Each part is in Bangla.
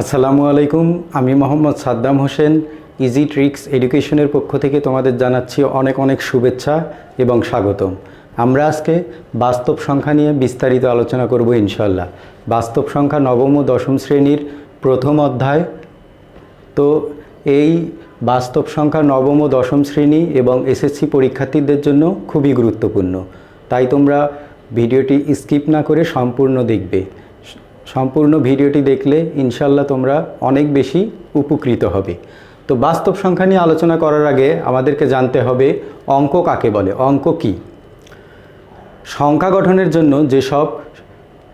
আসসালামু আলাইকুম। আমি মোহাম্মদ সাদ্দাম হোসেন। ইজি ট্রিক্স এডুকেশনের পক্ষ থেকে তোমাদের জানাচ্ছি অনেক অনেক শুভেচ্ছা এবং স্বাগতম। আমরা আজকে বাস্তব সংখ্যা নিয়ে বিস্তারিত আলোচনা করব ইনশাল্লাহ। বাস্তব সংখ্যা নবম ও দশম শ্রেণীর প্রথম অধ্যায়। তো এই বাস্তব সংখ্যা নবম ও দশম শ্রেণী এবং এসএসসি পরীক্ষার্থীদের জন্য খুবই গুরুত্বপূর্ণ। তাই তোমরা ভিডিওটি স্কিপ না করে সম্পূর্ণ দেখবে। সম্পূর্ণ ভিডিওটি দেখলে ইনশাল্লাহ তোমরা অনেক বেশি উপকৃত হবে। তো বাস্তব সংখ্যা নিয়ে আলোচনা করার আগে আমাদেরকে জানতে হবে অঙ্ক কাকে বলে, অঙ্ক কি। সংখ্যা গঠনের জন্য যেসব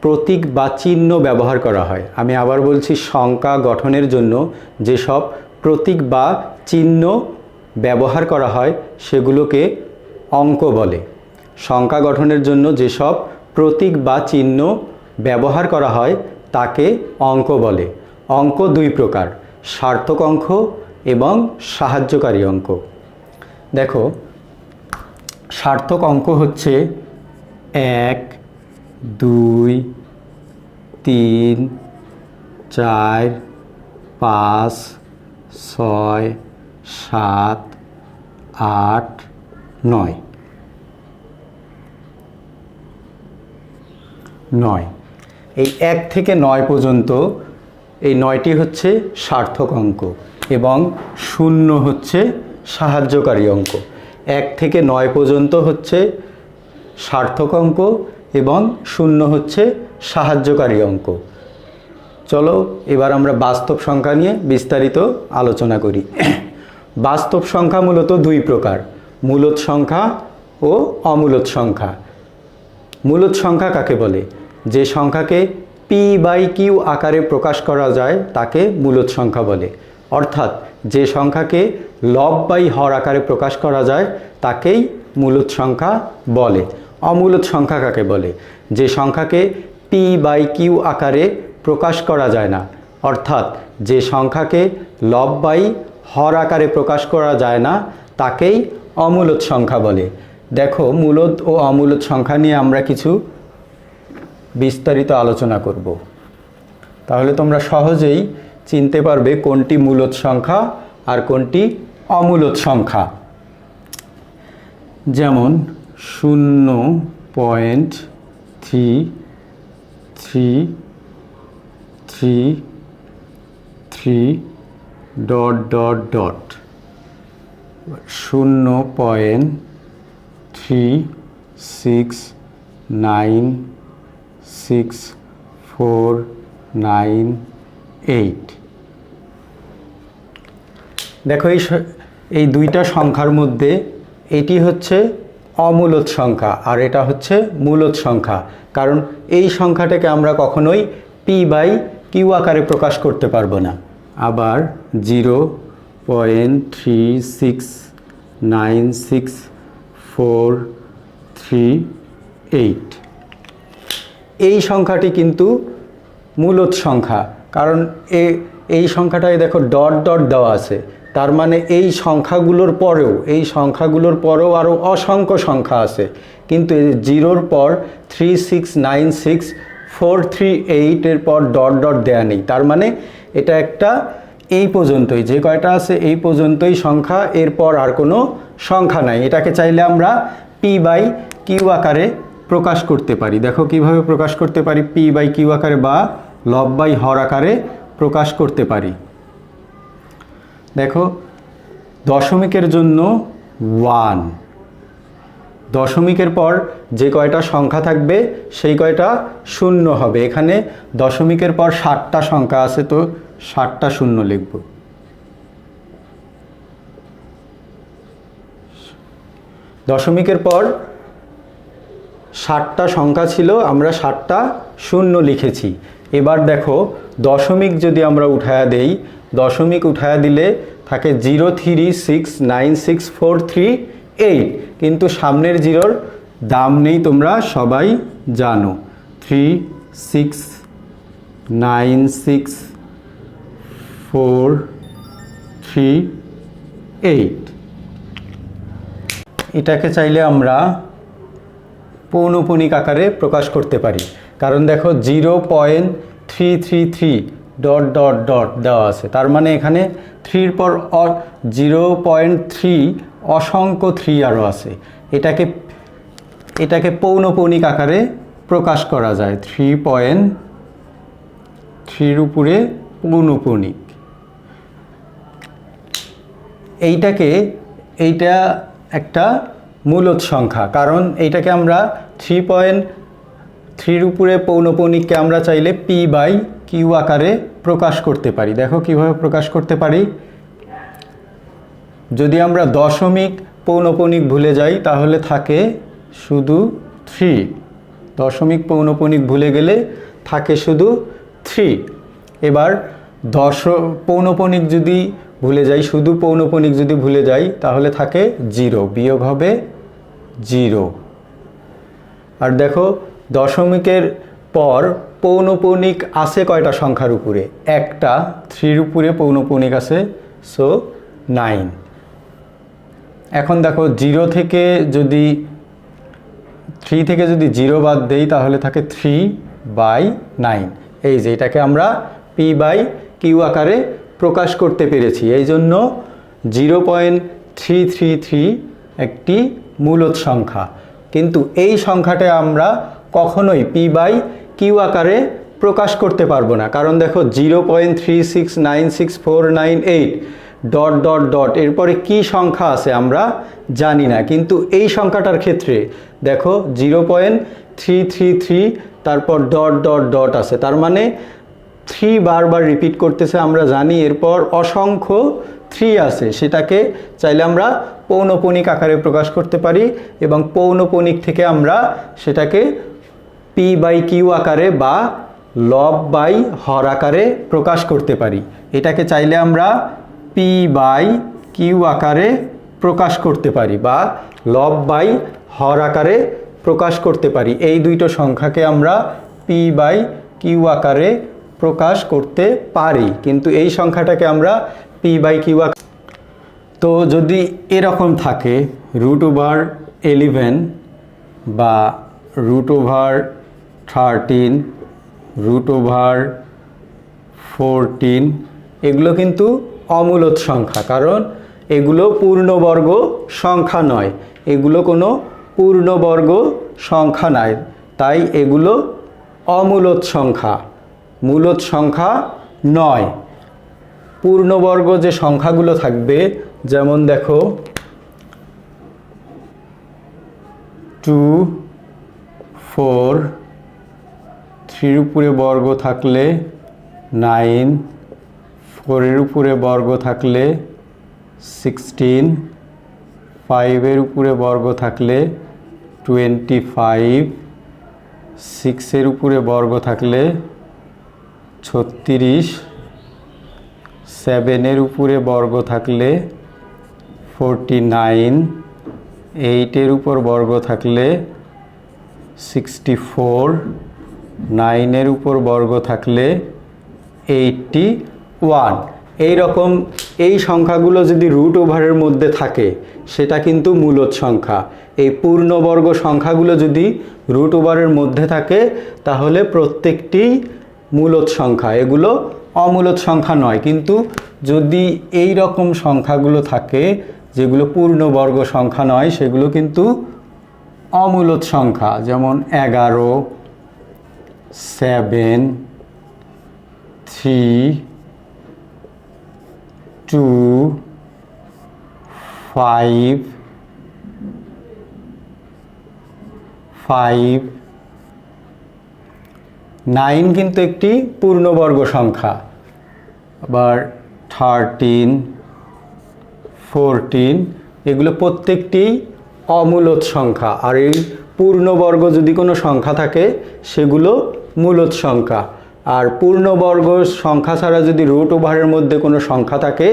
প্রতীক বা চিহ্ন ব্যবহার করা হয়, আমি আবার বলছি, সংখ্যা গঠনের জন্য যেসব প্রতীক বা চিহ্ন ব্যবহার করা হয় সেগুলোকে অঙ্ক বলে। সংখ্যা গঠনের জন্য যেসব প্রতীক বা চিহ্ন ব্যবহার করা হয় তাকে অঙ্ক বলে। অঙ্ক দুই প্রকার, সার্থক অঙ্ক এবং সাহায্যকারী অঙ্ক। দেখো, সার্থক অঙ্ক হচ্ছে 1, 2, 3, 4, 5, 6, 7, 8, 9। এই 1 থেকে 9 পর্যন্ত এই 9টি হচ্ছে সার্থক অঙ্ক এবং 0 হচ্ছে সাহায্যকারী অঙ্ক। 1 থেকে 9 পর্যন্ত হচ্ছে সার্থক অঙ্ক এবং 0 হচ্ছে সাহায্যকারী অঙ্ক। চলো এবার আমরা বাস্তব সংখ্যা নিয়ে বিস্তারিত আলোচনা করি। বাস্তব সংখ্যা মূলত দুই প্রকার, মূলদ সংখ্যা ও অমূলদ সংখ্যা। মূলদ সংখ্যা কাকে বলে? যে সংখ্যাকে p/q আকারে প্রকাশ করা যায় তাকে মূলদ সংখ্যা বলে। অর্থাৎ যে সংখ্যাকে লব/হর আকারে প্রকাশ করা যায় তাকেই মূলদ সংখ্যা বলে। অমূলদ সংখ্যা কাকে বলে? যে সংখ্যাকে p/q আকারে প্রকাশ করা যায় না, অর্থাৎ যে সংখ্যাকে লব/হর আকারে প্রকাশ করা যায় না তাকেই অমূলদ সংখ্যা বলে। দেখো, মূলদ ও অমূলদ সংখ্যা নিয়ে আমরা কিছু বিস্তারিত আলোচনা করব। তাহলে তোমরা সহজেই চিনতে পারবে কোনটি মূলদ সংখ্যা আর কোনটি অমূলদ সংখ্যা। যেমন 0.3333 ... 0.369648। দেখো, এই দুইটা সংখ্যার মধ্যে এটি হচ্ছে অমূলদ সংখ্যা আর এটা হচ্ছে মূলদ সংখ্যা, কারণ এই সংখ্যাটাকে আমরা কখনোই p/q আকারে প্রকাশ করতে পারবো না। আবার 0.369648, এই সংখ্যাটি কিন্তু মূলদ সংখ্যা, কারণ এই সংখ্যাটায় দেখো ডট ডট দেওয়া আছে, তার মানে এই সংখ্যাগুলোর পরেও আরও অসংখ্য সংখ্যা আছে, কিন্তু এই 0-র পর 3696438 এর পর ডট ডট দেয়া নেই। তার মানে এটা একটা এই পর্যন্তই, যে কয়টা আছে এই পর্যন্তই সংখ্যা, এরপর আর কোনো সংখ্যা নাই। এটাকে চাইলে আমরা p/q আকারে প্রকাশ করতে পারি। দেখো কিভাবে প্রকাশ করতে পারি, p/q আকারে বা লব/হর আকারে প্রকাশ করতে পারি। দেখো, দশমিকের জন্য 1, দশমিকের পর যে কয়টা সংখ্যা থাকবে সেই কয়টা শূন্য হবে। এখানে দশমিকের পর 60টা সংখ্যা আছে, তো 60টা শূন্য লিখব। দশমিকের পর 60টা সংখ্যা ছিল, আমরা 60টা শূন্য লিখেছি। এবার দেখো, দশমিক যদি আমরা উঠায়া দেই, দশমিক উঠায়া দিলে থাকে 0369648, কিন্তু সামনের জিরোর দাম নেই, তোমরা সবাই জানো। 3696438, এটাকে চাইলে আমরা পৌনঃপুনিক আকারে প্রকাশ করতে পারি, কারণ দেখো 0.333 ডট ডট ডট দেওয়া আছে, তার মানে এখানে 3-র পর 0.3 অসংখ্য 3 আরও আছে। এটাকে পৌনঃপুনিক আকারে প্রকাশ করা যায়। 3.3-র উপরে পৌনঃপুনিক। এইটা একটা মূলদ সংখ্যা, কারণ এইটাকে আমরা 3.3-র উপরে পৌনঃপুনিককে আমরা চাইলে p/q আকারে প্রকাশ করতে পারি। দেখো কিভাবে প্রকাশ করতে পারি। যদি আমরা দশমিক পৌনঃপুনিক ভুলে যাই তাহলে থাকে শুধু 3। দশমিক পৌনঃপুনিক ভুলে গেলে থাকে শুধু 3। এবার পৌনঃপুনিক যদি ভুলে যাই, শুধু পৌনঃপুনিক যদি ভুলে যাই তাহলে থাকে 0, বিয়োগ হবে 0। আর দেখো দশমিকের পর পৌনঃপুনিক আছে কয়টা সংখ্যার উপরে? একটা। 3-র উপরে পৌনঃপুনিক আছে, সো 9। এখন দেখো 3 থেকে যদি 0 বাদ দেই তাহলে থাকে 3/9। এই যে এটাকে আমরা p/q আকারে প্রকাশ করতে পেরেছি। এই জন্য 0.333 একটি মূলদ সংখ্যা। কিন্তু এই সংখ্যাটা আমরা কখনোই p/q আকারে প্রকাশ করতে পারবো না, কারণ দেখো 0.3696498 ডট ডট ডট এরপরে কি সংখ্যা আছে আমরা জানি না। কিন্তু এই সংখ্যাটার ক্ষেত্রে দেখো 0.333 তারপর ডট ডট ডট আছে, তার মানে 3 বারবার রিপিট করতেছে। আমরা জানি এরপর অসংখ্য 3 আছে, সেটাকে চাইলে আমরা পৌনঃপুনিক আকারে প্রকাশ করতে পারি এবং পৌনঃপুনিক থেকে আমরা সেটাকে p/q আকারে বা লব/হর আকারে প্রকাশ করতে পারি। এটাকে চাইলে আমরা p/q আকারে প্রকাশ করতে পারি বা লব/হর আকারে প্রকাশ করতে পারি। এই দুইটো সংখ্যাকে আমরা p/q আকারে প্রকাশ করতে পারি, কিন্তু এই সংখ্যাটাকে আমরা p/q তো যদি এরকম থাকে √11 বা √13, √14, এগুলো কিন্তু অমূলদ সংখ্যা, কারণ এগুলো পূর্ণবর্গ সংখ্যা নয়। এগুলো কোনো পূর্ণবর্গ সংখ্যা নয়, তাই এগুলো অমূলদ সংখ্যা, মূলদ সংখ্যা নয়। পূর্ণবর্গ যে সংখ্যাগুলো থাকবে, যেমন দেখো 2, 4, 3-র উপরে বর্গ থাকলে 9, 4-এর উপরে বর্গ থাকলে 16, 5-এর উপরে বর্গ থাকলে 25, 6-এর উপরে বর্গ থাকলে 36, 7-এর উপরে বর্গ থাকলে 49, 8-এর উপর বর্গ থাকলে 64, 9-এর উপর বর্গ থাকলে 81। এইরকম এই সংখ্যাগুলো যদি √ওভারের মধ্যে থাকে সেটা কিন্তু মূলদ সংখ্যা। এই পূর্ণবর্গ সংখ্যাগুলো যদি √ওভারের মধ্যে থাকে তাহলে প্রত্যেকটি মূলদ সংখ্যা, এগুলো অমূলদ সংখ্যা নয়। কিন্তু যদি এই রকম সংখ্যাগুলো থাকে যেগুলো পূর্ণবর্গ সংখ্যা নয়, সেগুলো কিন্তু অমূলদ সংখ্যা, যেমন 11, 7, 3, 2, 5, 9 কিন্তু একটি পূর্ণবর্গ সংখ্যা। আবার 13, 14 এগুলো প্রত্যেকটি অমূলদ সংখ্যা। আর এই পূর্ণবর্গ যদি কোনো সংখ্যা থাকে সেগুলো মূলদ সংখ্যা। আর পূর্ণবর্গ সংখ্যা ছাড়া যদি √ওভারের মধ্যে কোনো সংখ্যা থাকে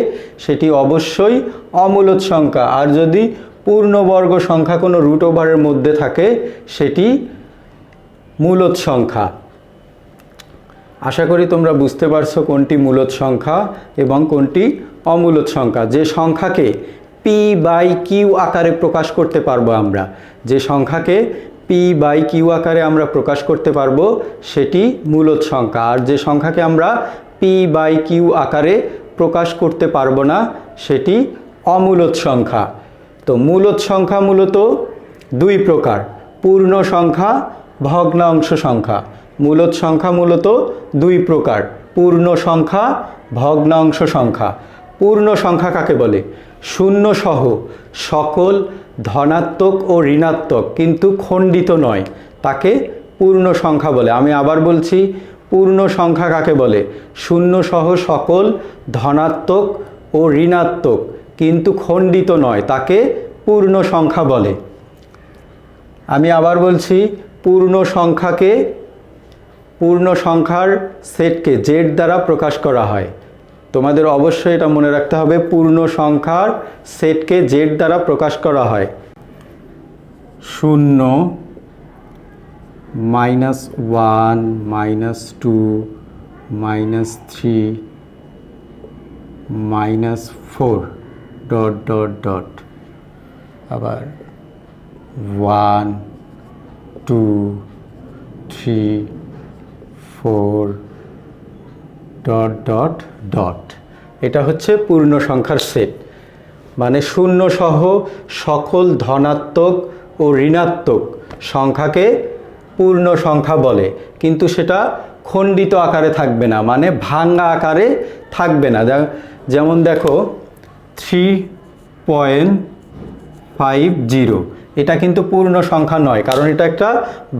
সেটি অবশ্যই অমূলদ সংখ্যা। আর যদি পূর্ণবর্গ সংখ্যা কোনো √ওভারের মধ্যে থাকে সেটি মূলদ সংখ্যা। আশা করি তোমরা বুঝতে পারছো কোনটি মূলদ সংখ্যা এবং কোনটি অমূলদ সংখ্যা। যে সংখ্যাকে p/q আকারে প্রকাশ করতে পারবো আমরা, যে সংখ্যাকে p/q আকারে আমরা প্রকাশ করতে পারবো সেটি মূলদ সংখ্যা। আর যে সংখ্যাকে আমরা p/q আকারে প্রকাশ করতে পারবো না, সেটি অমূলদ সংখ্যা। তো মূলদ সংখ্যা মূলত দুই প্রকার, পূর্ণ সংখ্যা, ভগ্নাংশ সংখ্যা। মূলদ সংখ্যা মূলত দুই প্রকার, পূর্ণ সংখ্যা, ভগ্নাংশ সংখ্যা। পূর্ণ সংখ্যা কাকে বলে? শূন্য সহ সকল ধনাত্মক ও ঋণাত্মক কিন্তু খণ্ডিত নয়, তাকে পূর্ণ সংখ্যা বলে। আমি আবার বলছি, পূর্ণ সংখ্যা কাকে বলে? শূন্য সহ সকল ধনাত্মক ও ঋণাত্মক কিন্তু খণ্ডিত নয়, তাকে পূর্ণ সংখ্যা বলে। আমি আবার বলছি, পূর্ণ সংখ্যার সেটকে জেড দ্বারা প্রকাশ করা হয়। তোমাদের অবশ্যই এটা মনে রাখতে হবে, পূর্ণ সংখ্যার সেটকে জেড দ্বারা প্রকাশ করা হয়। 0, -1, -2, -3, -4 ... আবার 1, 2, 3, 4 ... এটা হচ্ছে পূর্ণ সংখ্যার সেট। মানে শূন্য সহ সকল ধনাত্মক ও ঋণাত্মক সংখ্যাকে পূর্ণ সংখ্যা বলে, কিন্তু সেটা খণ্ডিত আকারে থাকবে না, মানে ভাঙা আকারে থাকবে না। যেমন দেখো 3.50, এটা কিন্তু পূর্ণ সংখ্যা নয়, কারণ এটা একটা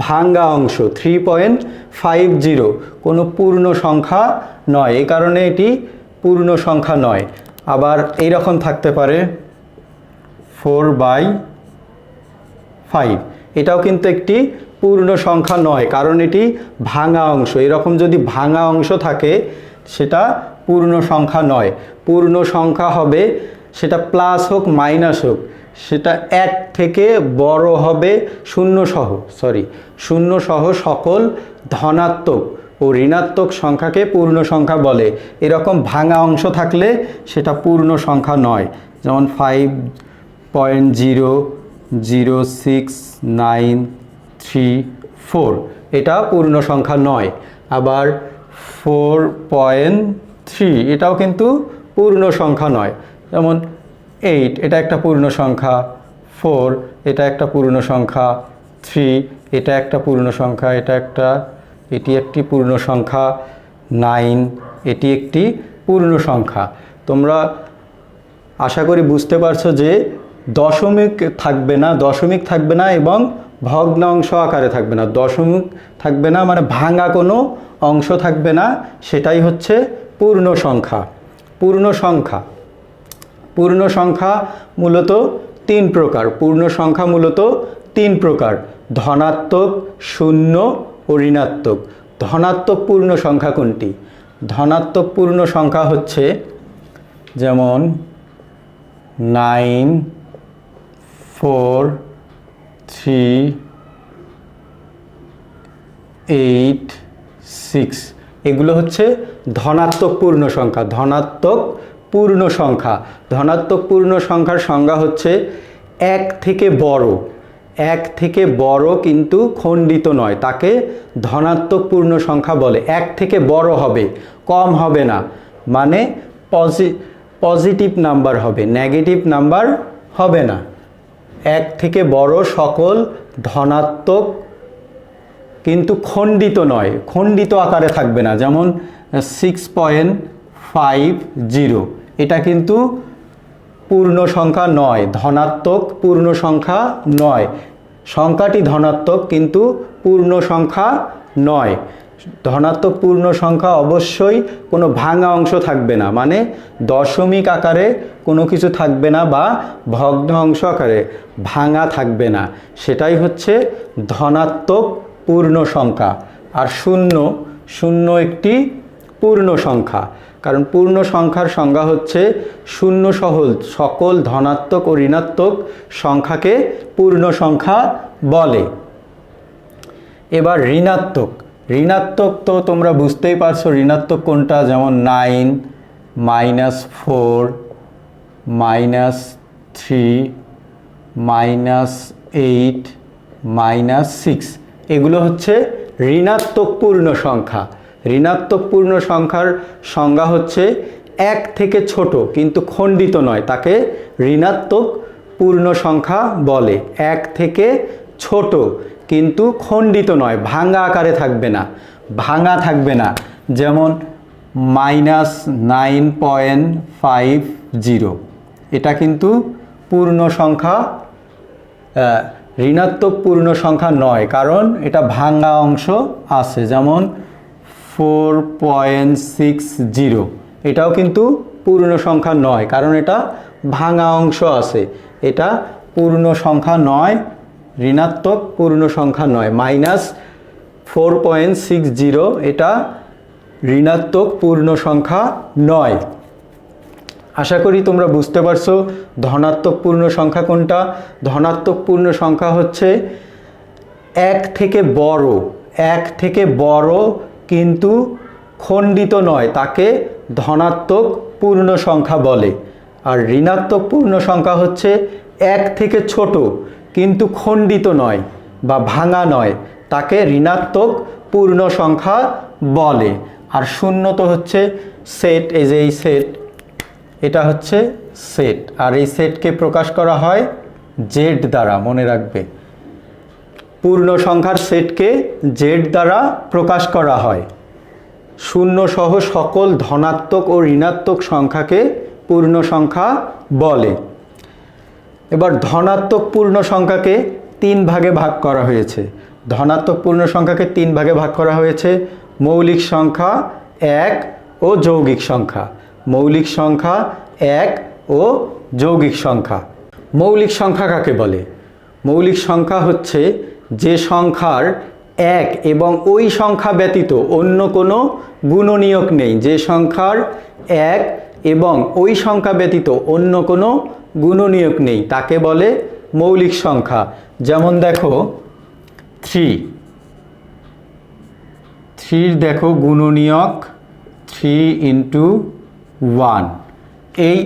ভাঙা অংশ। 3.50 কোনো পূর্ণ সংখ্যা নয়, এই কারণে এটি পূর্ণ সংখ্যা নয়। আবার এইরকম থাকতে পারে 4/5, এটাও কিন্তু একটি পূর্ণ সংখ্যা নয়, কারণ এটি ভাঙা অংশ। এরকম যদি ভাঙা অংশ থাকে সেটা পূর্ণ সংখ্যা নয়। পূর্ণ সংখ্যা হবে, সেটা প্লাস হোক মাইনাস হোক, সেটা এক থেকে বড় হবে শূন্য সহ সকল ধনাত্মক ও ঋণাত্মক সংখ্যাকে পূর্ণ সংখ্যা বলে। এরকম ভাঙা অংশ থাকলে সেটা পূর্ণ সংখ্যা নয়। যেমন 5.0069334, এটা পূর্ণ সংখ্যা নয়। আবার 4.3, এটাও কিন্তু পূর্ণ সংখ্যা নয়। যেমন 8, এটা একটা পূর্ণ সংখ্যা। 4, এটা একটা পূর্ণ সংখ্যা। 3, এটা একটা পূর্ণ সংখ্যা, এটি একটি পূর্ণ সংখ্যা। 9, এটি একটি পূর্ণ সংখ্যা। তোমরা আশা করি বুঝতে পারছো যে দশমিক থাকবে না এবং ভগ্নাংশ আকারে থাকবে না। দশমিক থাকবে না মানে ভাঙা কোনো অংশ থাকবে না, সেটাই হচ্ছে পূর্ণ সংখ্যা। পূর্ণ সংখ্যা মূলত তিন প্রকার, ধনাত্মক, শূন্য ও ঋণাত্মক। ধনাত্মক পূর্ণ সংখ্যা কোনটি? ধনাত্মক পূর্ণ সংখ্যা হচ্ছে যেমন 9, 4, 3, 8, 6, এগুলো হচ্ছে ধনাত্মক পূর্ণ সংখ্যা। ধনাত্মক পূর্ণ সংখ্যার সংজ্ঞা হচ্ছে এক থেকে বড় কিন্তু খণ্ডিত নয়, তাকে ধনাত্মক পূর্ণ সংখ্যা বলে। এক থেকে বড় হবে, কম হবে না, মানে পজিটিভ নাম্বার হবে, নেগেটিভ নাম্বার হবে না। এক থেকে বড় সকল ধনাত্মক কিন্তু খণ্ডিত নয়, খণ্ডিত আকারে থাকবে না। যেমন 6.50, এটা কিন্তু পূর্ণ সংখ্যা নয়, ধনাত্মক পূর্ণ সংখ্যা নয়। সংখ্যাটি ধনাত্মক কিন্তু পূর্ণ সংখ্যা নয়। ধনাত্মক পূর্ণ সংখ্যা অবশ্যই কোনো ভাঙা অংশ থাকবে না, মানে দশমিক আকারে কোনো কিছু থাকবে না বা ভগ্ন অংশ আকারে ভাঙা থাকবে না, সেটাই হচ্ছে ধনাত্মক পূর্ণ সংখ্যা। আর শূন্য একটি পূর্ণ সংখ্যা, কারণ পূর্ণ সংখ্যার সংজ্ঞা হচ্ছে শূন্য সহ সকল ধনাত্মক ও ঋণাত্মক সংখ্যাকে পূর্ণ সংখ্যা বলে। এবার ঋণাত্মক তো তোমরা বুঝতেই পারছো ঋণাত্মক কোনটা। যেমন 9, -4, -3, -8, -6, এগুলো হচ্ছে ঋণাত্মক পূর্ণ সংখ্যা। ঋণাত্মক পূর্ণ সংখ্যার সংজ্ঞা হচ্ছে এক থেকে ছোট কিন্তু খণ্ডিত নয়, তাকে ঋণাত্মক পূর্ণ সংখ্যা বলে। এক থেকে ছোট কিন্তু খণ্ডিত নয়, ভাঙা আকারে থাকবে না, ভাঙা থাকবে না। যেমন -9.50, এটা কিন্তু পূর্ণ সংখ্যা, ঋণাত্মক পূর্ণ সংখ্যা নয়, কারণ এটা ভাঙা অংশ আছে। যেমন 4.60, এটাও কিন্তু পূর্ণ সংখ্যা নয়, কারণ এটা ভাঙা অংশ আছে। এটা পূর্ণ সংখ্যা নয়, ঋণাত্মক পূর্ণ সংখ্যা নয়। -4.60 এটা ঋণাত্মক পূর্ণ সংখ্যা নয়। আশা করি তোমরা বুঝতে পারছো ধনাত্মক পূর্ণ সংখ্যা কোনটা। ধনাত্মক পূর্ণ সংখ্যা হচ্ছে এক থেকে বড় কিন্তু খণ্ডিত নয়, তাকে ধনাত্মক পূর্ণ সংখ্যা বলে। আর ঋণাত্মক পূর্ণ সংখ্যা হচ্ছে এক থেকে ছোট কিন্তু খণ্ডিত নয় বা ভাঙা নয়, তাকে ঋণাত্মক পূর্ণ সংখ্যা বলে। আর শূন্য তো হচ্ছে সেট, এই যে এই সেট, এটা হচ্ছে সেট। আর এই সেটকে প্রকাশ করা হয় জেড দ্বারা, মনে রাখবে। পূর্ণ সংখ্যার সেটকে জেড দ্বারা প্রকাশ করা হয়। শূন্য সহ সকল ধনাত্মক ও ঋণাত্মক সংখ্যাকে পূর্ণ সংখ্যা বলে। এবার ধনাত্মক পূর্ণ সংখ্যাকে 3 ভাগে ভাগ করা হয়েছে। ধনাত্মক পূর্ণ সংখ্যাকে 3 ভাগে ভাগ করা হয়েছে: মৌলিক সংখ্যা, 1 ও যৌগিক সংখ্যা। মৌলিক সংখ্যা, 1 ও যৌগিক সংখ্যা। মৌলিক সংখ্যা কাকে বলে? মৌলিক সংখ্যা হচ্ছে যে সংখ্যার 1 এবং ওই সংখ্যা ব্যতীত অন্য কোনো গুণনীয়ক নেই। যে সংখ্যার 1 এবং ওই সংখ্যা ব্যতীত অন্য কোনো গুণনীয়ক নেই তাকে বলে মৌলিক সংখ্যা। যেমন দেখো 3 দেখো গুণনীয়ক 3 × 1। এই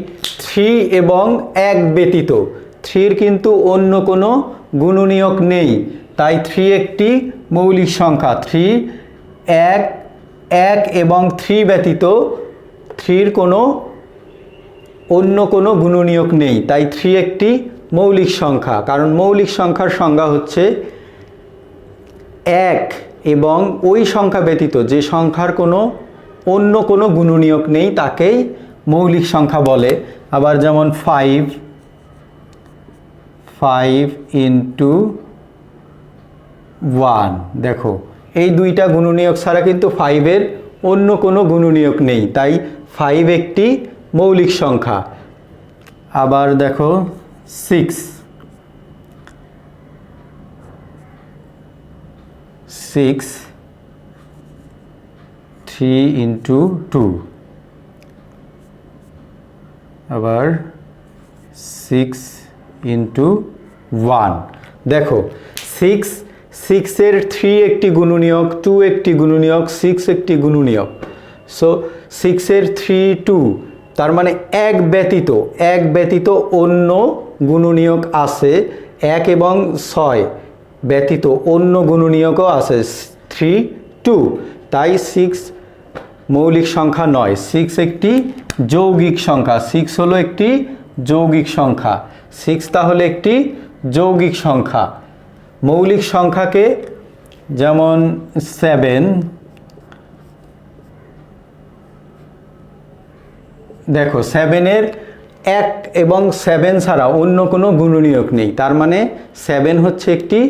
3 এবং 1 ব্যতীত 3 কিন্তু অন্য কোনো গুণনীয়ক নেই, তাই 3 একটি মৌলিক সংখ্যা। 3, 1 এবং 3 ব্যতীত 3 কোনো অন্য কোনো গুণনীয়ক নেই, তাই 3 একটি মৌলিক সংখ্যা। কারণ মৌলিক সংখ্যার সংজ্ঞা হচ্ছে 1 এবং ওই সংখ্যা ব্যতীত যে সংখ্যার অন্য কোনো গুণনীয়ক নেই তাকেই মৌলিক সংখ্যা বলে। আবার যেমন 5 × 1, দেখো এই দুইটা গুণনীয়ক ছাড়া কিন্তু 5 এর অন্য কোনো গুণনীয়ক নেই, তাই 5 একটি মৌলিক সংখ্যা। আবার দেখো 6 3 × 2। আবার 6 × 1। দেখো 6 এর 3 একটি গুণনীয়ক, 2 একটি গুণনীয়ক, 6 একটি গুণনীয়ক। সো 6 এর 3, 2, তার মানে 1 ব্যতীত অন্য গুণনীয়ক আছে। 1 এবং 6 ব্যতীত অন্য গুণনীয়কও আছে, 3, 2, তাই 6 মৌলিক সংখ্যা নয়। 6 একটি যৌগিক সংখ্যা। 6 হলো একটি যৌগিক সংখ্যা। 6 তাহলে একটি যৌগিক সংখ্যা। মৌলিক সংখ্যাকে যেমন 7, দেখো 7 এর 1 এবং 7 ছাড়া অন্য কোনো গুণনীয়ক নেই, তার মানে 7 হচ্ছে একটি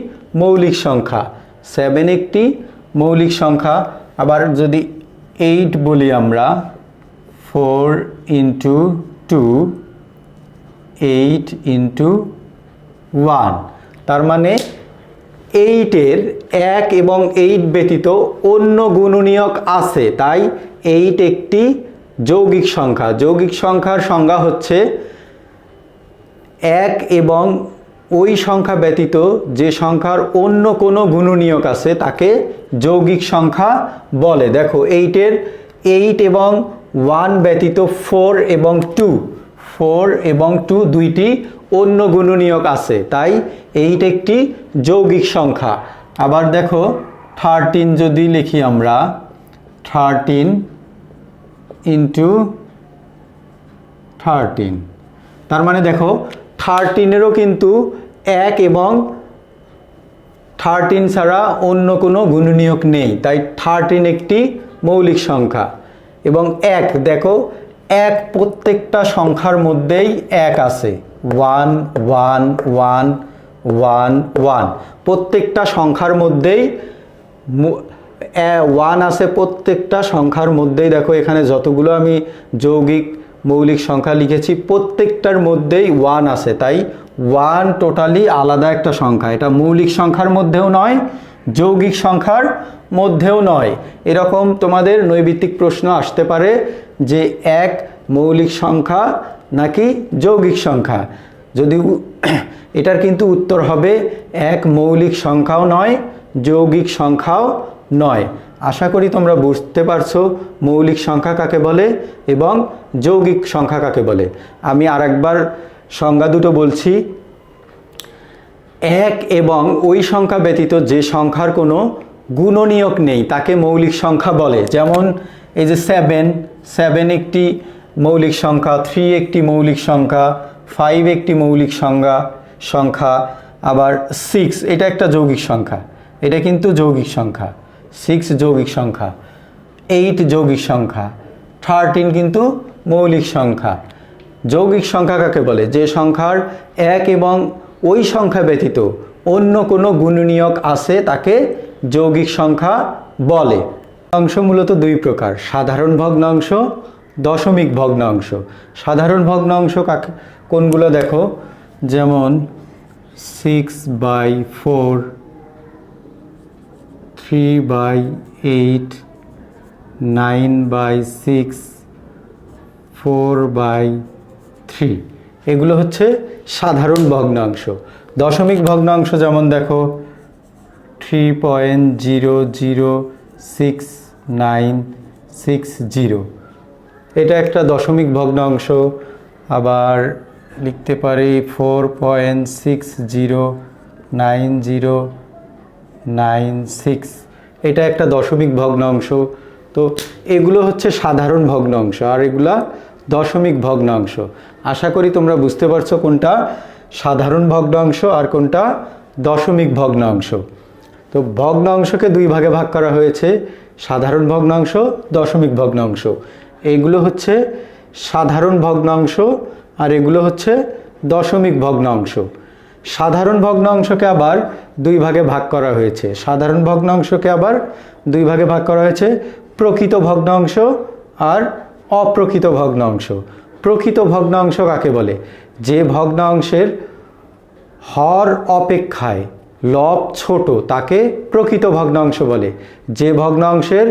মৌলিক সংখ্যা। 7 একটি মৌলিক সংখ্যা। আবার যদি 8 বলি আমরা, 4 × 2, 8 × 1, তার মানে 8 এর 1 এবং 8 ব্যতীত অন্য গুণনীয়ক আছে, তাই 8 একটি যৌগিক সংখ্যা। যৌগিক সংখ্যার সংজ্ঞা হচ্ছে 1 এবং ওই সংখ্যা ব্যতীত যে সংখ্যার অন্য কোনো গুণনীয়ক আছে তাকে যৌগিক সংখ্যা বলে। দেখো 8 এবং 1 ব্যতীত 4 এবং 2 দুইটি অন্য গুণনীয়ক আছে, তাই 8 একটি যৌগিক সংখ্যা। আবার দেখো 13 যদি লিখি আমরা, 13 ইন্টু 13। তার মানে দেখো 13-এরও কিন্তু 1 এবং 13 ছাড়া অন্য কোনো গুণনীয়ক নেই, তাই 13 একটি মৌলিক সংখ্যা। এবং 1 দেখো 1 প্রত্যেকটা সংখ্যার মধ্যেই 1 আছে, 1 1 1 1 1, প্রত্যেকটা সংখ্যার মধ্যেই 1 আছে, প্রত্যেকটা সংখ্যার মধ্যেই। দেখো এখানে যতগুলো আমি যৌগিক মৌলিক সংখ্যা লিখেছি প্রত্যেকটার মধ্যেই 1 আছে, তাই 1 টোটালি আলাদা একটা সংখ্যা। এটা মৌলিক সংখ্যার মধ্যেও নয়, যৌগিক সংখ্যার মধ্যেও নয়। এরকম তোমাদের নৈবিত্তিক প্রশ্ন আসতে পারে যে 1 মৌলিক সংখ্যা নাকি যৌগিক সংখ্যা। যদি এটার কিন্তু উত্তর হবে 1 মৌলিক সংখ্যাও নয়, যৌগিক সংখ্যাও নয়। আশা করি তোমরা বুঝতে পারছো মৌলিক সংখ্যা কাকে বলে এবং যৌগিক সংখ্যা কাকে বলে। আমি আরেকবার সংজ্ঞা দুটো বলছি। 1 এবং ওই সংখ্যা ব্যতীত যে সংখ্যার কোনো গুণনীয়ক নেই তাকে মৌলিক সংখ্যা বলে। যেমন এই যে 7 একটি মৌলিক সংখ্যা, 3 একটি মৌলিক সংখ্যা, 5 একটি মৌলিক সংখ্যা, আবার 6 এটা একটা যৌগিক সংখ্যা, এটা কিন্তু যৌগিক সংখ্যা। 6 যৌগিক সংখ্যা, 8 যৌগিক সংখ্যা, 13 কিন্তু মৌলিক সংখ্যা। যৌগিক সংখ্যা কাকে বলে? যে সংখ্যার 1 এবং ওই সংখ্যা ব্যতীত অন্য কোনো গুণনীয়ক আছে তাকে যৌগিক সংখ্যা বলে। ভগ্নাংশ মূলত দুই প্রকার, সাধারণ ভগ্নাংশ, দশমিক ভগ্নাংশ। সাধারণ ভগ্নাংশ কাকে কোনগুলো দেখো, যেমন 6/4, 3/8, 9/6, 4/3, এগুলো হচ্ছে সাধারণ ভগ্নাংশ। দশমিক ভগ্নাংশ যেমন দেখো 3.0069660, এটা একটা দশমিক ভগ্নাংশ। আবার লিখতে পারি 4.609096, এটা একটা দশমিক ভগ্নাংশ। তো এগুলো হচ্ছে সাধারণ ভগ্নাংশ আর এগুলা দশমিক ভগ্নাংশ। আশা করি তোমরা বুঝতে পারছো কোনটা সাধারণ ভগ্নাংশ আর কোনটা দশমিক ভগ্নাংশ। তো ভগ্নাংশকে দুই ভাগে ভাগ করা হয়েছে, সাধারণ ভগ্নাংশ, দশমিক ভগ্নাংশ। এইগুলো হচ্ছে সাধারণ ভগ্নাংশ আর এগুলো হচ্ছে দশমিক ভগ্নাংশ। সাধারণ ভগ্নাংশকে আবার দুই ভাগে ভাগ করা হয়েছে, সাধারণ ভগ্নাংশকে আবার দুই ভাগে ভাগ করা হয়েছে প্রকৃত ভগ্নাংশ আর অপ্রকৃত ভগ্নাংশ। প্রকৃত ভগ্নাংশ কাকে বলে? যে ভগ্নাংশের হর অপেক্ষায় লব ছোট তাকে প্রকৃত ভগ্নাংশ বলে। যে ভগ্নাংশের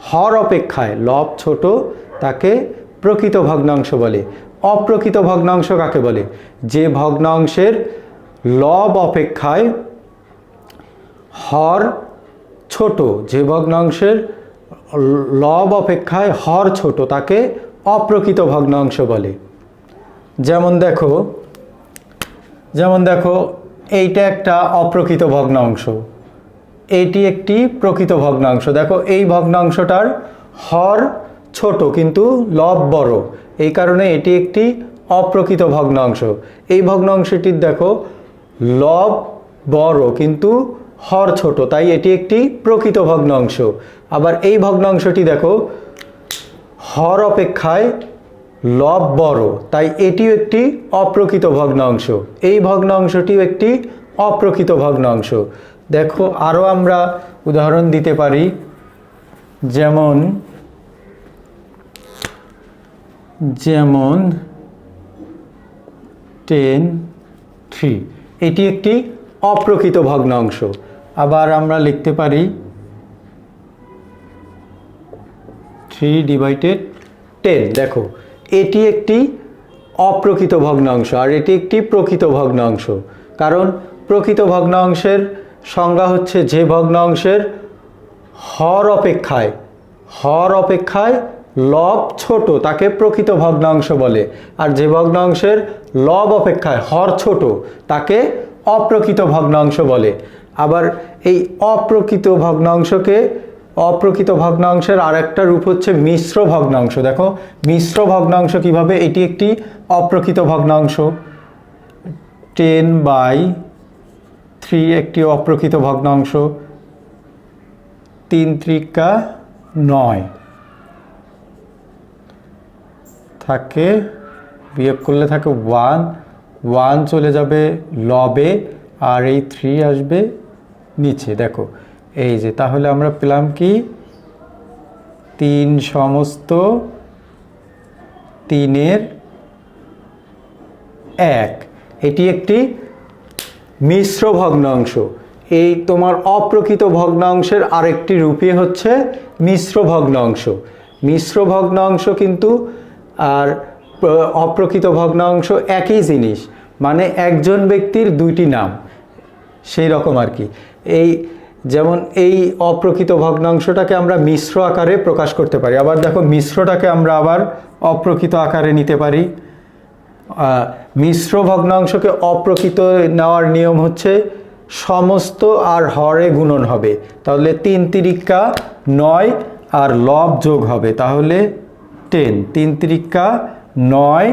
হর অপেক্ষায় লব ছোট তাকে প্রকৃত ভগ্নাংশ বলে। অপ্রকৃত ভগ্নাংশ কাকে বলে? যে ভগ্নাংশের লব অপেক্ষায় হর ছোট, যে ভগ্নাংশের লব অপেক্ষায় হর ছোট তাকে অপ্রকৃত ভগ্নাংশ বলে। যেমন দেখো এইটা একটা অপ্রকৃত ভগ্নাংশ, এটি একটি প্রকৃত ভগ্নাংশ। দেখো এই ভগ্নাংশটার হর ছোট কিন্তু লব বড়, এই কারণে এটি একটি অপ্রকৃত ভগ্নাংশ। এই ভগ্নাংশটির দেখো লব বড় কিন্তু হর ছোট, তাই এটি একটি প্রকৃত ভগ্নাংশ। আবার এই ভগ্নাংশটি দেখো হর অপেক্ষায় লব বড়, তাই এটিও একটি অপ্রকৃত ভগ্নাংশ। এই ভগ্নাংশটিও একটি অপ্রকৃত ভগ্নাংশ। দেখো আরও আমরা উদাহরণ দিতে পারি, যেমন 10/3, এটি একটি অপ্রকৃত ভগ্নাংশ। আবার আমরা লিখতে পারি 3/10, দেখো এটি একটি অপ্রকৃত ভগ্নাংশ আর এটি একটি প্রকৃত ভগ্নাংশ। কারণ প্রকৃত ভগ্নাংশের সংজ্ঞা হচ্ছে যে ভগ্নাংশের হর অপেক্ষায় লব ছোট তাকে প্রকৃত ভগ্নাংশ বলে, আর যে ভগ্নাংশের লব অপেক্ষায় হর ছোট তাকে অপ্রকৃত ভগ্নাংশ বলে। আবার এই অপ্রকৃত ভগ্নাংশকে অপ্রকৃত ভগ্নাংশের আরেকটা রূপ হচ্ছে মিশ্র ভগ্নাংশ। দেখো মিশ্র ভগ্নাংশ কিভাবে, এটি একটি অপ্রকৃত ভগ্নাংশ। 10/3 একটি অপ্রকৃত ভগ্নাংশ। 3 × 9 থাকে, বিয়োগ করলে থাকে 1 চলে যাবে লবে, আর এই 3 আসবে নিচে। দেখো এই যে, তাহলে আমরা পেলাম কি 3 সমস্ত 3-এর 1। এটি একটি মিশ্র ভগ্নাংশ। এই তোমার অপ্রকৃত ভগ্নাংশের আরেকটি রূপই হচ্ছে মিশ্র ভগ্নাংশ। মিশ্র ভগ্নাংশ কিন্তু আর অপ্রকৃত ভগ্নাংশ একই জিনিস, মানে একজন ব্যক্তির দুইটি নাম, সেই রকম আর কি। এই যেমন এই অপ্রকৃত ভগ্নাংশটাকে আমরা মিশ্র আকারে প্রকাশ করতে পারি। আবার দেখো মিশ্রটাকে আমরা আবার অপ্রকৃত আকারে নিতে পারি। মিশ্র ভগ্নাংশকে অপ্রকৃত নেওয়ার নিয়ম হচ্ছে সমস্ত আর হরে গুণন হবে, তাহলে 3 × 9 আর লব যোগ হবে, তাহলে 10। 3 × 9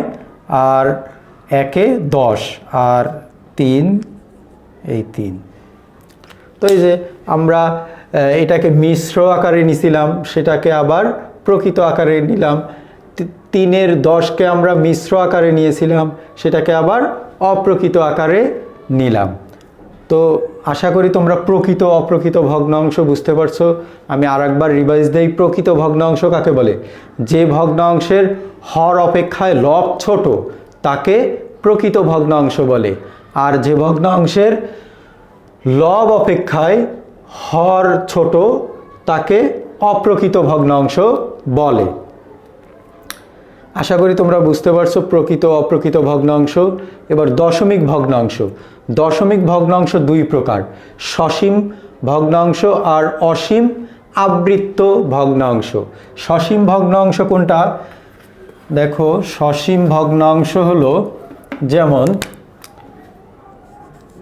আর 1-এ 10 আর 3 এই 3। তো এই যে আমরা এটাকে মিশ্র আকারে নিছিলাম, সেটাকে আবার প্রকৃত আকারে নিলাম। 3-এর 10কে আমরা মিশ্র আকারে নিয়েছিলাম, সেটাকে আবার অপ্রকৃত আকারে নিলাম। তো আশা করি তোমরা প্রকৃত অপ্রকৃত ভগ্নাংশ বুঝতে পারছো। আমি আরেকবার রিভাইজ দেই। প্রকৃত ভগ্নাংশ কাকে বলে? যে ভগ্নাংশের হর অপেক্ষায় লব ছোট তাকে প্রকৃত ভগ্নাংশ বলে, আর যে ভগ্নাংশের লব অপেক্ষায় হর ছোট তাকে অপ্রকৃত ভগ্নাংশ বলে। আশা করি তোমরা বুঝতে পারছো প্রকৃত অপ্রকৃত ভগ্নাংশ। এবার দশমিক ভগ্নাংশ। দশমিক ভগ্নাংশ 2 প্রকার, সসীম ভগ্নাংশ আর অসীম আবৃত্ত ভগ্নাংশ। সসীম ভগ্নাংশ কোনটা? দেখো সসীম ভগ্নাংশ হলো যেমন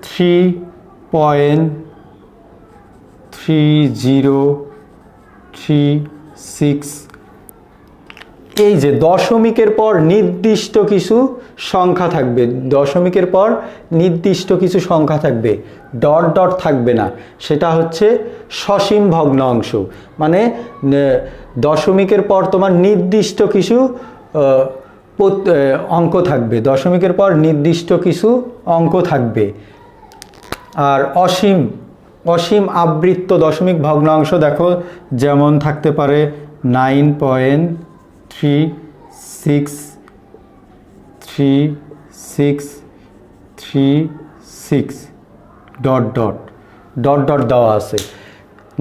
3.3036। এই যে দশমিকের পর নির্দিষ্ট কিছু সংখ্যা থাকবে, দশমিকের পর নির্দিষ্ট কিছু সংখ্যা থাকবে, ডট ডট থাকবে না, সেটা হচ্ছে সসীম ভগ্নাংশ। মানে দশমিকের পর তোমার নির্দিষ্ট কিছু অঙ্ক থাকবে, দশমিকের পর নির্দিষ্ট কিছু অঙ্ক থাকবে। আর অসীম আবৃত্ত দশমিক ভগ্নাংশ দেখো যেমন থাকতে পারে 9.3636 ডট ডট ডট ডট দেওয়া আছে।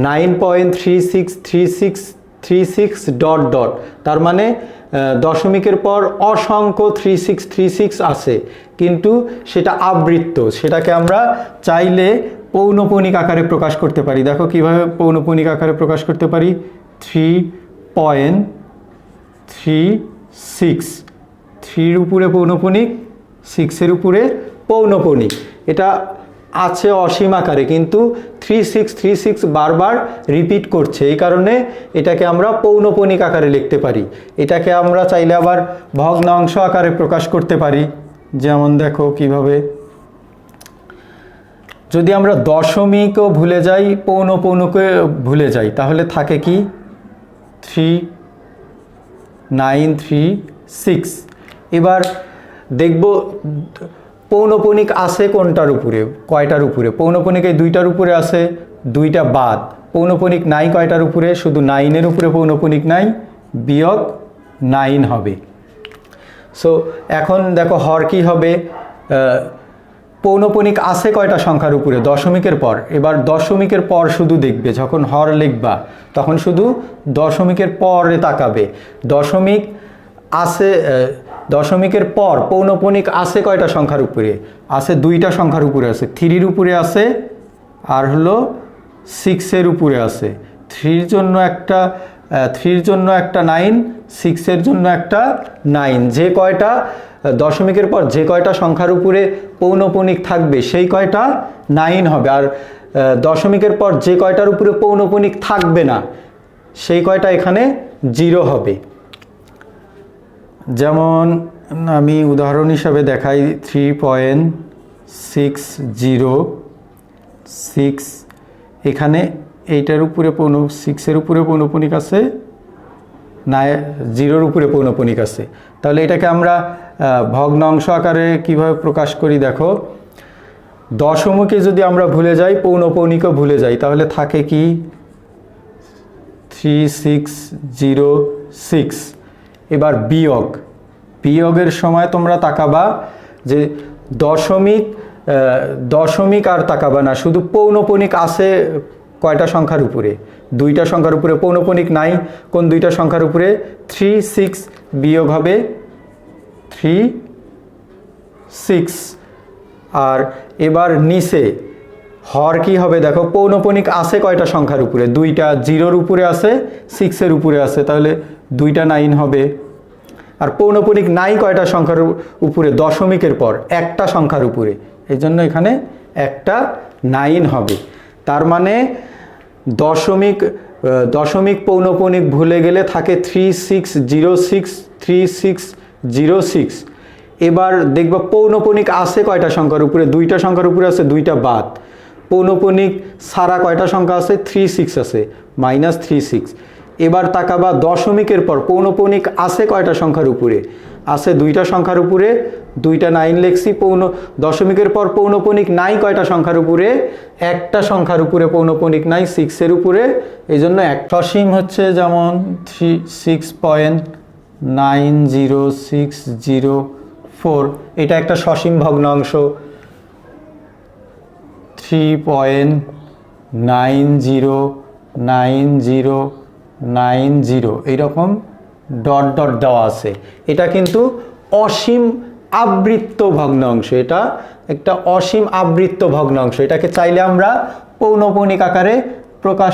9.363636 ডট ডট, তার মানে দশমিকের পর অসংখ্য 3636 আছে, কিন্তু সেটা আবৃত্ত, সেটাকে আমরা চাইলে পৌনঃপুনিক আকারে প্রকাশ করতে পারি। দেখো কিভাবে পৌনঃপুনিক আকারে প্রকাশ করতে পারি। 3.36, 3-র উপরে পৌনঃপুনিক, 6-এর উপরে পৌনঃপুনিক। এটা আছে অসীম আকারে, কিন্তু 3636 বারবার রিপিট করছে, এই কারণে এটাকে আমরা পৌনঃপুনিক আকারে লিখতে পারি। এটাকে আমরা চাইলে আবার ভগ্নাংশ আকারে প্রকাশ করতে পারি। যেমন দেখো কিভাবে, যদি আমরা দশমিকও ভুলে যাই, পৌনঃপুনিকও ভুলে যাই, তাহলে থাকে কি 3936। এবার দেখব পৌনঃপুনিক আছে কোনটার উপরে, কয়টার উপরে? পৌনঃপুনিক এই 2টার উপরে আছে, 2টা বাদ। পৌনঃপুনিক নাই কয়টার উপরে? শুধু 9-এর উপরে পৌনঃপুনিক নাই, বিয়োগ 9 হবে। সো এখন দেখো হর কি হবে? পৌনঃপুনিক আছে কয়টা সংখ্যার উপরে? দশমিকের পর। এবার দশমিকের পর শুধু দেখবে, যখন হর লিখবা তখন শুধু দশমিকের পরে তাকাবে। দশমিক আছে, দশমিকের পর পৌনঃপুনিক আছে কয়টা সংখ্যার উপরে? আছে 2টা সংখ্যার উপরে আছে, 3-র উপরে আছে আর হলো 6-এর উপরে আছে। 3-র জন্য একটা 9, 6-এর জন্য একটা 9। যে কয়টা দশমিকের পর যে কয়টা সংখ্যার উপরে পৌনঃপুনিক থাকবে সেই কয়টা 9 হবে, আর দশমিকের পর যে কয়টার উপরে পৌনঃপুনিক থাকবে না সেই কয়টা এখানে 0 হবে। যেমন আমি উদাহরণ হিসাবে দেখাই 3.606, এখানে এইটার উপরে 6-এর উপরে পৌনঃপুনিক আছে না 0-র উপরে পৌনঃপুনিক আছে। তাহলে এটাকে আমরা ভগ্নাংশ আকারে কিভাবে প্রকাশ করি দেখো, দশমিকে যদি আমরা ভুলে যাই পৌনঃপুনিকও ভুলে যাই তাহলে থাকে কি 3606। এবার বিয়োগের সময় তোমরা তাকাবা যে দশমিক আর তাকাবা না, শুধু পৌনঃপুনিক আছে কয়টা সংখ্যার উপরে, 2টা সংখ্যার উপরে পৌনঃপুনিক নাই। কোন 2টা সংখ্যার উপরে? 36 বিয়োগ হবে 36। আর এবার নিচে হর কি হবে দেখো, পৌনঃপুনিক আছে কয়টা সংখ্যার উপরে? 2টা, 0-র উপরে আছে 6-এর উপরে আছে, তাহলে 2টা 9 হবে। আর পৌনঃপুনিক নাই কয়টা সংখ্যার উপরে? দশমিকের পর একটা সংখ্যার উপরে, এই জন্য এখানে একটা 9 হবে। তার মানে দশমিক পৌনঃপুনিক ভুলে গেলে থাকে 3606। এবার দেখবা পৌনঃপুনিক আছে কয়টা সংখ্যার উপরে? 2টা সংখ্যার উপরে আছে, 2টা বাদ। পৌনঃপুনিক ছাড়া কয়টা সংখ্যা আছে? 36 আছে, -36। এবার তাকাবা দশমিকের পর পৌনঃপুনিক আছে কয়টা সংখ্যার উপরে? আছে 2টা সংখ্যার উপরে, 2টা 9 লিখছি। দশমিকের পর পৌনঃপুনিক নাই কয়টা সংখ্যার উপরে? একটা সংখ্যার উপরে পৌনঃপুনিক নাই, 6-এর উপরে, এই জন্য সসীম হচ্ছে যেমন 6.90604, এটা একটা সসীম ভগ্নাংশ। 3.909090 এইরকম ডট ডট দেওয়া আছে। এটা কিন্তু অসীম আবৃত্ত ভগ্নাংশ, এটা একটা অসীম আবৃত্ত ভগ্নাংশ। এটাকে চাইলে আমরা পৌনঃপুনিক আকারে প্রকাশ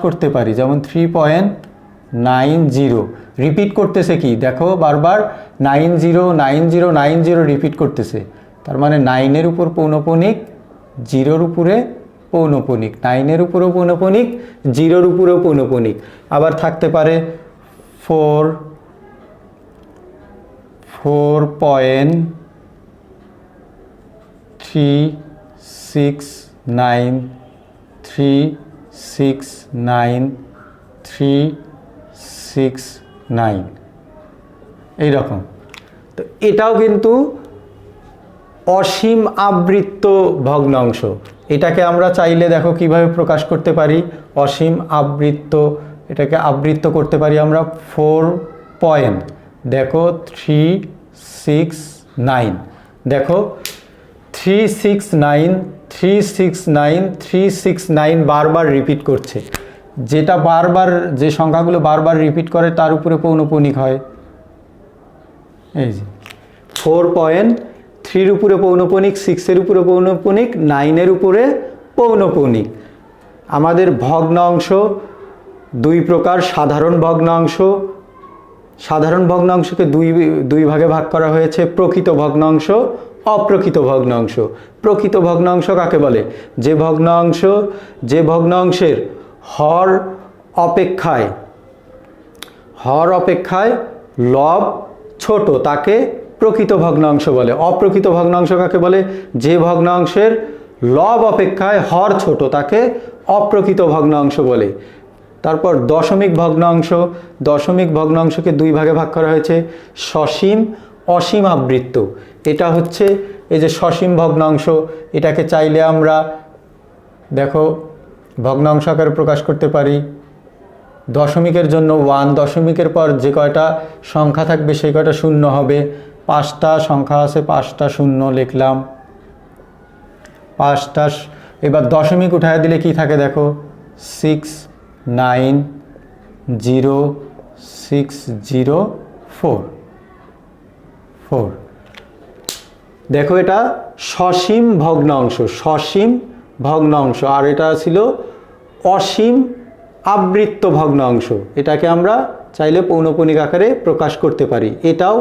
করতে পারি, যেমন 3.90। রিপিট করতেছে কি দেখো, বারবার 90 রিপিট করতেছে। তার মানে 9-এর উপর পৌনঃপুনিক, 0-র উপরে পৌনঃপুনিক, 9-এর উপরেও পৌনঃপুনিক, 0-র উপরেও পৌনঃপুনিক। আবার থাকতে পারে 4.369369369 এইরকম। তো এটাও কিন্তু অসীম আবৃত্ত ভগ্নাংশ। এটাকে আমরা চাইলে দেখো কিভাবে প্রকাশ করতে পারি, অসীম আবৃত্ত, এটাকে আবৃত্ত করতে পারি আমরা 4.369। দেখো 369 বারবার রিপিট করছে। যেটা বারবার, যে সংখ্যাগুলো বারবার রিপিট করে তার উপরে পৌনঃপুনিক হয়। এই যে 4.3-র উপরে পৌনঃপুনিক, 6-এর উপরে পৌনঃপুনিক, 9-এর উপরে পৌনঃপুনিক। আমাদের ভগ্নাংশ 2 প্রকার, সাধারণ ভগ্নাংশকে দুই ভাগে ভাগ করা হয়েছে, প্রকৃত ভগ্নাংশ, অপ্রকৃত ভগ্নাংশ। প্রকৃত ভগ্নাংশ কাকে বলে? যে ভগ্নাংশের হর অপেক্ষায় লব ছোট তাকে প্রকৃত ভগ্নাংশ বলে। অপ্রকৃত ভগ্নাংশ কাকে বলে? যে ভগ্নাংশের লব অপেক্ষায় হর ছোট তাকে অপ্রকৃত ভগ্নাংশ বলে। তারপর দশমিক ভগ্নাংশকে 2 ভাগে ভাগ করা হয়েছে, সসীম, অসীম আবৃত্ত। এটা হচ্ছে এই যে সসীম ভগ্নাংশ, এটাকে চাইলে আমরা দেখো ভগ্নাংশ আকারে প্রকাশ করতে পারি। দশমিকের জন্য 1, দশমিকের পর যে কয়টা সংখ্যা থাকবে সেই কয়টা শূন্য হবে। 5টা সংখ্যা আছে, 5টা শূন্য লিখলাম, 5টা। এবার দশমিক উঠায় দিলে কি থাকে দেখো, 690,604। দেখো এটা সসীম ভগ্নাংশ, আর এটা ছিল অসীম আবৃত্ত ভগ্নাংশ। এটাকে আমরা চাইলে পৌনঃপুনিক আকারে প্রকাশ করতে পারি। এটাও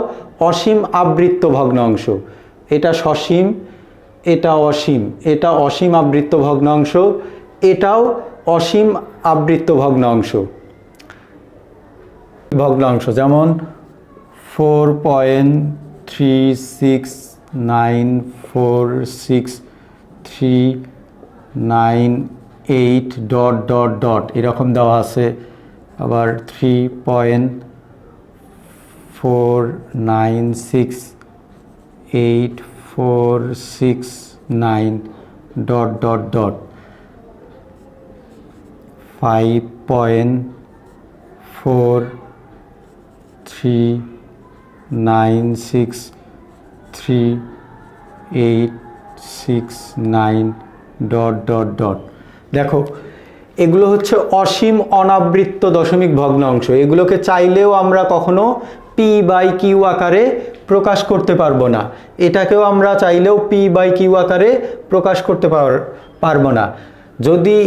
অসীম আবৃত্ত ভগ্নাংশ। এটা সসীম, এটা অসীম, এটা অসীম আবৃত্ত ভগ্নাংশ। এটাও অসীম আবৃত্ত ভগ্নাংশ যেমন 4.3694639 ডট ডট ডট এরকম দেওয়া আছে, আবার 3.4968469 dot dot dot 5.4396389 dot dot dot. দেখো, এগুলো হচ্ছে অসীম অনাবৃত্ত দশমিক ভগ্নাংশ। এগুলোকে চাইলেও আমরা কখনো পি বাই কিউ আকারে প্রকাশ করতে পারবো না। এটাকেও আমরা চাইলেও পি বাই কিউ আকারে প্রকাশ করতে পারবো না। যদি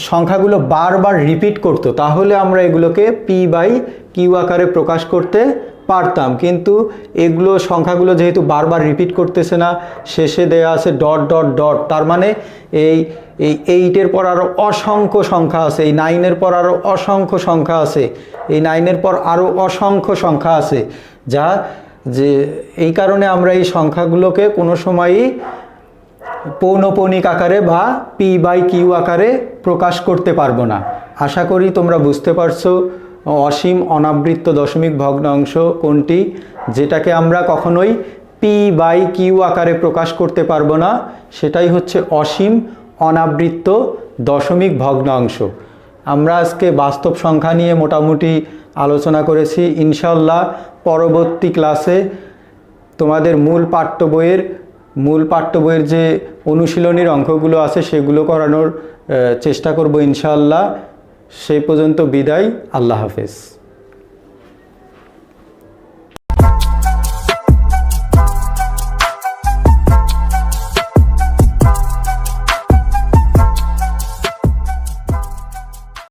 সংখ্যাগুলো বারবার রিপিট করতো তাহলে আমরা এগুলোকে পি বাই কিউ আকারে প্রকাশ করতে পারতাম, কিন্তু এগুলো সংখ্যাগুলো যেহেতু বারবার রিপিট করতেছে না, শেষে দেয়া আছে ডট ডট ডট, তার মানে এই 8-এর পর আরও অসংখ্য সংখ্যা আছে, এই 9-এর পর আরও অসংখ্য সংখ্যা আছে, এই 9-এর পর আরও অসংখ্য সংখ্যা আছে, এই কারণে আমরা এই সংখ্যাগুলোকে কোনো সময়ই পৌনঃপুনিক আকারে বা পি বাই কিউ আকারে প্রকাশ করতে পারবো না। আশা করি তোমরা বুঝতে পারছো অসীম অনাবৃত্ত দশমিক ভগ্নাংশ কোনটি, যেটাকে আমরা কখনোই পি বাই কিউ আকারে প্রকাশ করতে পারবো না, সেটাই হচ্ছে অসীম অনাবৃত্ত দশমিক ভগ্নাংশ। আমরা আজকে বাস্তব সংখ্যা নিয়ে মোটামুটি আলোচনা করেছি। ইনশাল্লাহ পরবর্তী ক্লাসে তোমাদের মূল পাঠ্য বইয়ের যে অনুশীলনীর অঙ্কগুলো আছে সেগুলো করানোর চেষ্টা করব ইনশাআল্লাহ। সেই পর্যন্ত বিদায়, আল্লাহ হাফেজ।